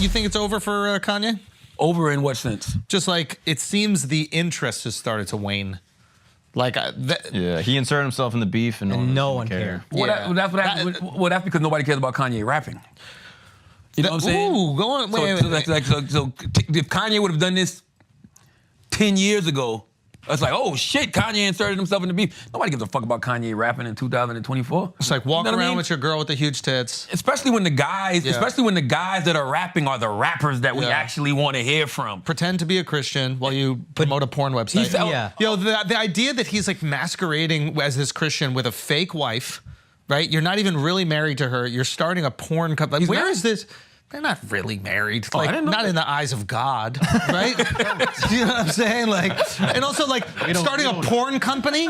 you think it's over for Kanye? Over in what sense? Just like it seems the interest has started to wane. Like, he inserted himself in the beef, and no one cared. Well, that's because nobody cares about Kanye rapping. You know what I'm saying? Ooh, go on. Wait. So if Kanye would have done this 10 years ago, it's like, oh shit, Kanye inserted himself in the beef. Nobody gives a fuck about Kanye rapping in 2024. It's like walk around with your girl with the huge tits. Especially when the guys that are rapping are the rappers that we actually want to hear from. Pretend to be a Christian while you promote a porn website. Yo, the idea that he's like masquerading as this Christian with a fake wife, right? You're not even really married to her. You're starting a porn company. Like, where is this? They're not really married. Oh, like, not in the eyes of God, right? You know what I'm saying? Like, and also like starting a porn company.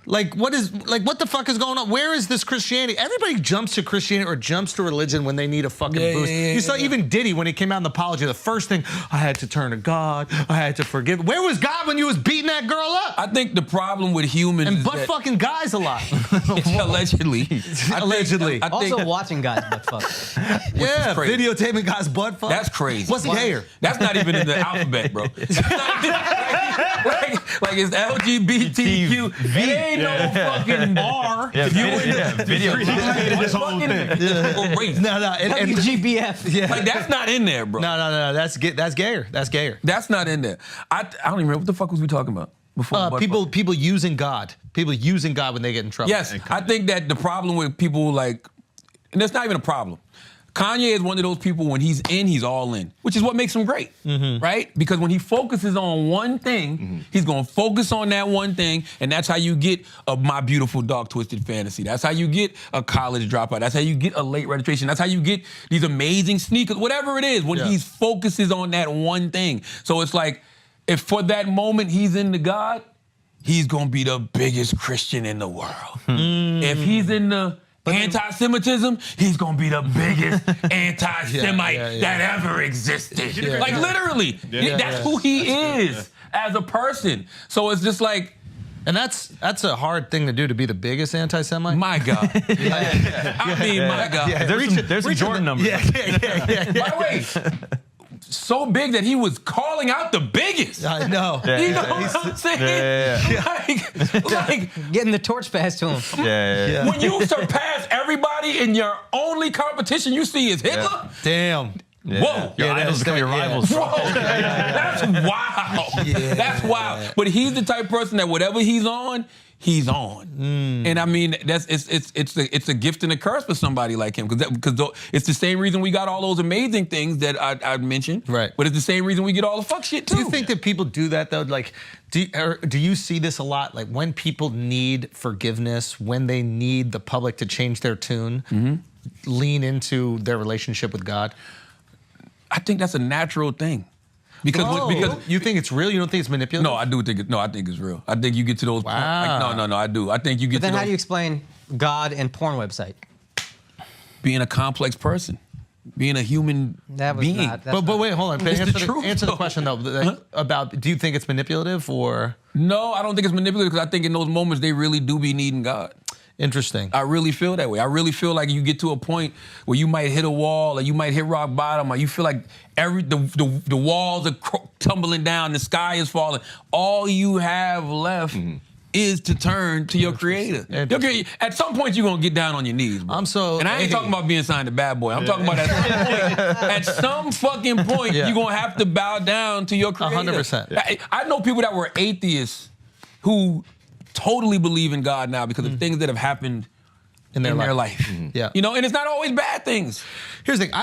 Like, what the fuck is going on? Where is this Christianity? Everybody jumps to Christianity or jumps to religion when they need a fucking boost. You saw even Diddy when he came out in the apology, the first thing, I had to turn to God, I had to forgive. Where was God when you was beating that girl up? I think the problem with humans and butt fucking guys a lot. Allegedly. Allegedly. Also watching guys butt fuck. Yeah, videotaping guys butt fuck. That's crazy. What's gayer? That's not even in the alphabet, bro. Like it's LGBTQ. It ain't no fucking bar. Video. GBF. Yeah. Like that's not in there, bro. No. That's gayer. That's gayer. That's not in there. I don't even remember what the fuck was we talking about before. People using God. People using God when they get in trouble. Yes, I think that the problem with people like, and that's not even a problem. Kanye is one of those people, when he's in, he's all in, which is what makes him great, right? Because when he focuses on one thing, he's gonna focus on that one thing, and that's how you get a My Beautiful Dark Twisted Fantasy. That's how you get a college dropout. That's how you get a late registration. That's how you get these amazing sneakers, whatever it is, when he focuses on that one thing. So it's like, if for that moment he's into God, he's gonna be the biggest Christian in the world. If he's in the anti-Semitism, he's gonna be the biggest anti-Semite that ever existed. Like literally, that's who he is as a person. So it's just like, and that's a hard thing to do, to be the biggest anti-Semite. My God. I mean, my God. There's some Jordan numbers. By the way, so big that he was calling out the biggest. I know. You know what I'm saying? Like getting the torch passed to him. When you surpass everybody and your only competition you see is Hitler. Damn. Whoa. Your idols become your rivals. Whoa. That's wild. That's wild. But he's the type of person that whatever he's on, he's on. And I mean, it's a gift and a curse for somebody like him, because it's the same reason we got all those amazing things that I mentioned. Right. But it's the same reason we get all the fuck shit too. Do you think that people do that though? Like, do you see this a lot? Like when people need forgiveness, when they need the public to change their tune, lean into their relationship with God? I think that's a natural thing. Because you think it's real? You don't think it's manipulative? No, I do think it. No, I think it's real. I think you get to those. Wow. No, I do. I think you get. But then, to those, how do you explain God and porn website? Being a complex person, being a human being. But wait, hold on. Answer the question though. About, do you think it's manipulative or? No, I don't think it's manipulative, because I think in those moments they really do be needing God. Interesting. I really feel that way. I really feel like you get to a point where you might hit a wall, or you might hit rock bottom, or you feel like the walls are tumbling down, the sky is falling. All you have left is to turn to your creator. At some point, you're going to get down on your knees, bro. And I ain't talking about being signed to Bad Boy. I'm talking about at some fucking point, you're going to have to bow down to your creator. 100%. I know people that were atheists who totally believe in God now because of things that have happened in their life. Yeah. You know, and it's not always bad things. Here's the thing.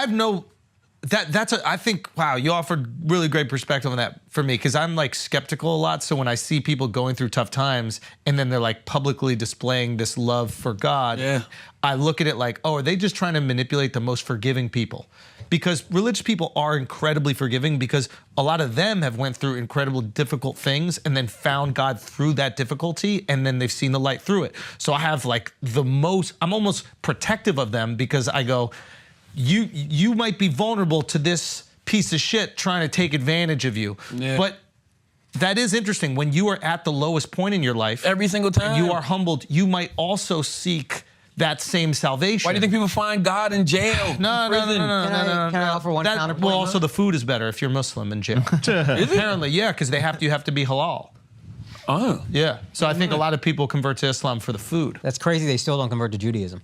I think, wow, you offered really great perspective on that for me, because I'm like skeptical a lot. So when I see people going through tough times and then they're like publicly displaying this love for God, I look at it like, oh, are they just trying to manipulate the most forgiving people? Because religious people are incredibly forgiving, because a lot of them have went through incredibly difficult things and then found God through that difficulty, and then they've seen the light through it. So I have like I'm almost protective of them, because I go, you might be vulnerable to this piece of shit trying to take advantage of you. Yeah. But that is interesting. When you are at the lowest point in your life, every single time you are humbled, you might also seek that same salvation. Why do you think people find God in jail? No. Can I offer one counterpoint? Well, also the food is better if you're Muslim in jail. Is it? Apparently, yeah, because you have to be halal. Oh. Yeah. So I think a lot of people convert to Islam for the food. That's crazy. They still don't convert to Judaism.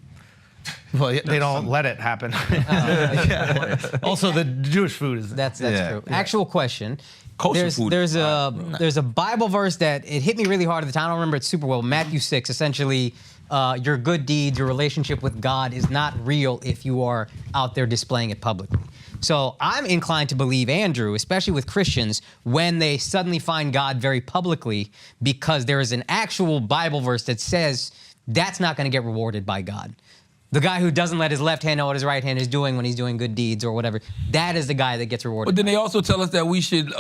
Well, yeah, They don't let it happen. yeah. Also, the Jewish food is. That's true. Yeah. Actual question. Kosher food. There's a Bible verse that it hit me really hard at the time. I don't remember it super well. Matthew 6, essentially, your good deeds, your relationship with God is not real if you are out there displaying it publicly. So I'm inclined to believe Andrew, especially with Christians, when they suddenly find God very publicly, because there is an actual Bible verse that says that's not going to get rewarded by God. The guy who doesn't let his left hand know what his right hand is doing when he's doing good deeds or whatever, that is the guy that gets rewarded. But then they also tell us that we should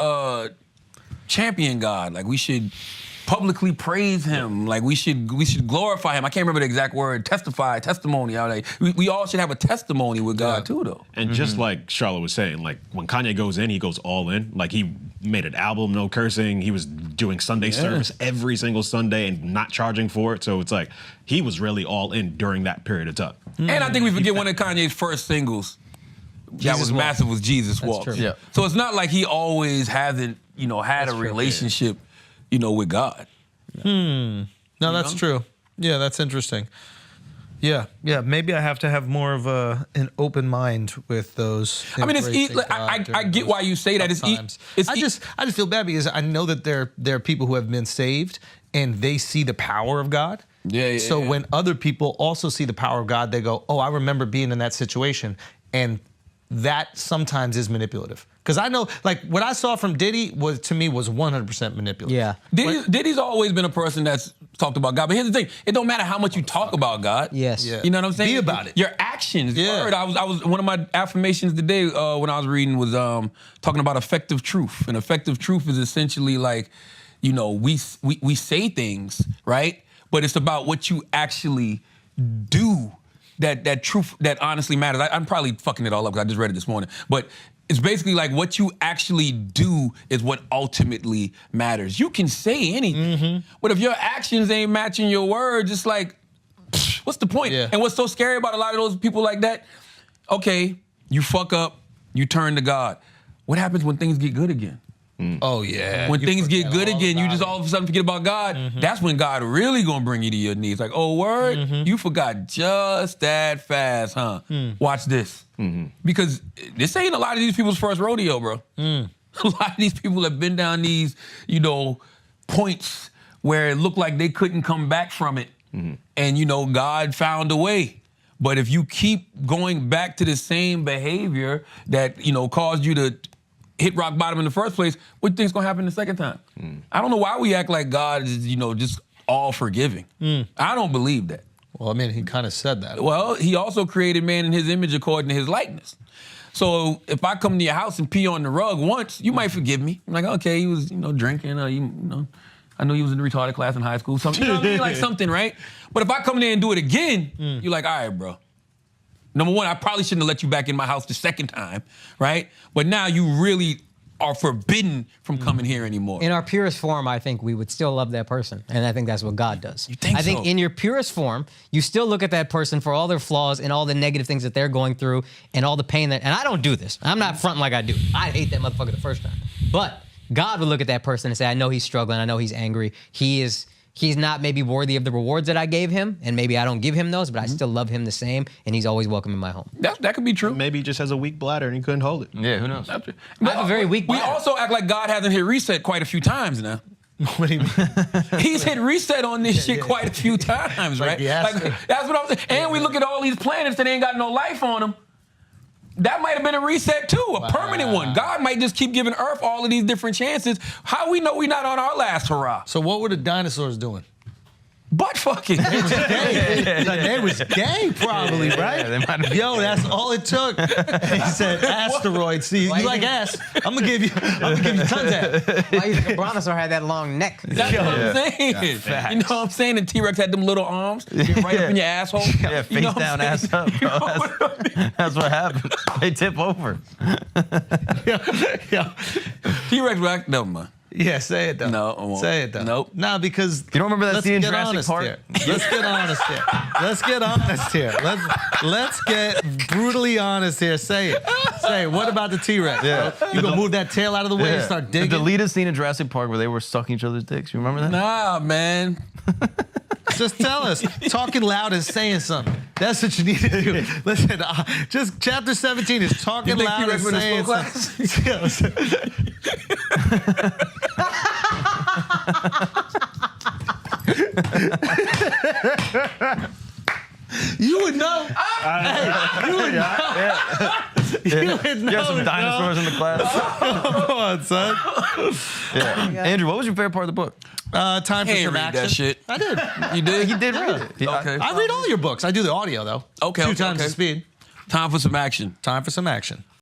champion God. Like we should publicly praise him. Like we should glorify him. I can't remember the exact word. Testify, testimony. Like, we all should have a testimony with God too, though. And just like Charlotte was saying, like when Kanye goes in, he goes all in. Like he made an album, no cursing. He was doing Sunday service every single Sunday and not charging for it. So it's like he was really all in during that period of time. And I think we forget one of Kanye's first singles that was massive was Jesus Walks. True. Yeah. So it's not like he always hasn't, had a relationship, with God. No, that's true. Yeah, that's interesting. Yeah. Maybe I have to have more of an open mind with those. I mean, I get why you say that. I just feel bad because I know that there are people who have been saved and they see the power of God. So when other people also see the power of God, they go, "Oh, I remember being in that situation," and that sometimes is manipulative. Because I know, like, what I saw from Diddy was 100% manipulative. Yeah. Diddy's always been a person that's talked about God. But here's the thing: it don't matter how much you talk about God. Yes. Yeah. You know what I'm saying? Be about it. Your actions. Yeah. Word. I was one of my affirmations today when I was reading was talking about effective truth. And effective truth is essentially like, we say things, right? But it's about what you actually do. That truth that honestly matters. I'm probably fucking it all up because I just read it this morning. But it's basically like what you actually do is what ultimately matters. You can say anything, but if your actions ain't matching your words, it's like, what's the point? Yeah. And what's so scary about a lot of those people like that? Okay, you fuck up, you turn to God. What happens when things get good again? Oh, yeah. When You things get forget good all again, you about just it. all of a sudden forget about God. That's when God really gonna bring you to your knees. Like, oh, word? You forgot just that fast, huh? Watch this. Because this ain't a lot of these people's first rodeo, bro. A lot of these people have been down these, points where it looked like they couldn't come back from it. And, God found a way. But if you keep going back to the same behavior that, caused you to hit rock bottom in the first place, what do you think's gonna happen the second time? I don't know why we act like God is, just all forgiving. I don't believe that. Well, I mean, he kind of said that. Well, he also created man in his image according to his likeness. So if I come to your house and pee on the rug once, you might forgive me. I'm like, okay, he was, drinking, I know he was in the retarded class in high school, something, like something, right? But if I come there and do it again, you're like, all right, bro. Number one, I probably shouldn't have let you back in my house the second time, right? But now you really are forbidden from coming here anymore. In our purest form, I think we would still love that person. And I think that's what God does. You think I think so? in your purest form, you still look at that person for all their flaws and all the negative things that they're going through and all the pain that, and I don't do this. I'm not fronting like I do. I hate that motherfucker the first time. But God would look at that person and say, I know he's struggling. I know he's angry. He's not maybe worthy of the rewards that I gave him, and maybe I don't give him those, but I still love him the same, and he's always welcome in my home. That could be true. Maybe he just has a weak bladder and he couldn't hold it. Yeah, who knows? I have a very weak We bladder. also act like God hasn't hit reset quite a few times now. What do you mean? He's hit reset on this shit quite a few times, right? yes. That's what I'm saying. And we look at all these planets that ain't got no life on them. That might have been a reset too, a permanent one. God might just keep giving Earth all of these different chances. How we know we're not on our last hurrah? So what were the dinosaurs doing? Butt fucking. They was gay, probably, right? they might have- Yo, that's all it took. He said, "Asteroid. See, you like ass? I'm gonna give you tons of that." Why you think a brontosaur had that long neck? That's what I'm saying. You know what I'm saying? The T-Rex had them little arms right up in your asshole. Yeah, You know face what I'm down, saying? ass up, bro. That's what happens. They tip over. Yeah. T-Rex, never mind. Yeah, say it though. No, I won't. Say it though. Nope. No, because You don't remember that let's scene in get Jurassic honest Park? here. Let's get honest here. Let's get honest here. Let's get brutally honest here. Say it. Say it. What about the T-Rex? Yeah. Bro? You gonna move that tail out of the way and start digging? The deleted scene in Jurassic Park where they were sucking each other's dicks. You remember that? Nah, man. Just tell us. Talking loud and saying something. That's what you need to do. Listen, just chapter 17 is talking You think loud and T-Rex went to saying school something. You would know. You would know. You would know. You have some dinosaurs in the class. Come on, son. Yeah. Andrew, what was your favorite part of the book? Time for Can't some read action. that shit. I did. You did? He did read it. Okay. I read all your books. I do the audio though. Okay, Two okay, times okay. the speed. Time for some action. Time for some action.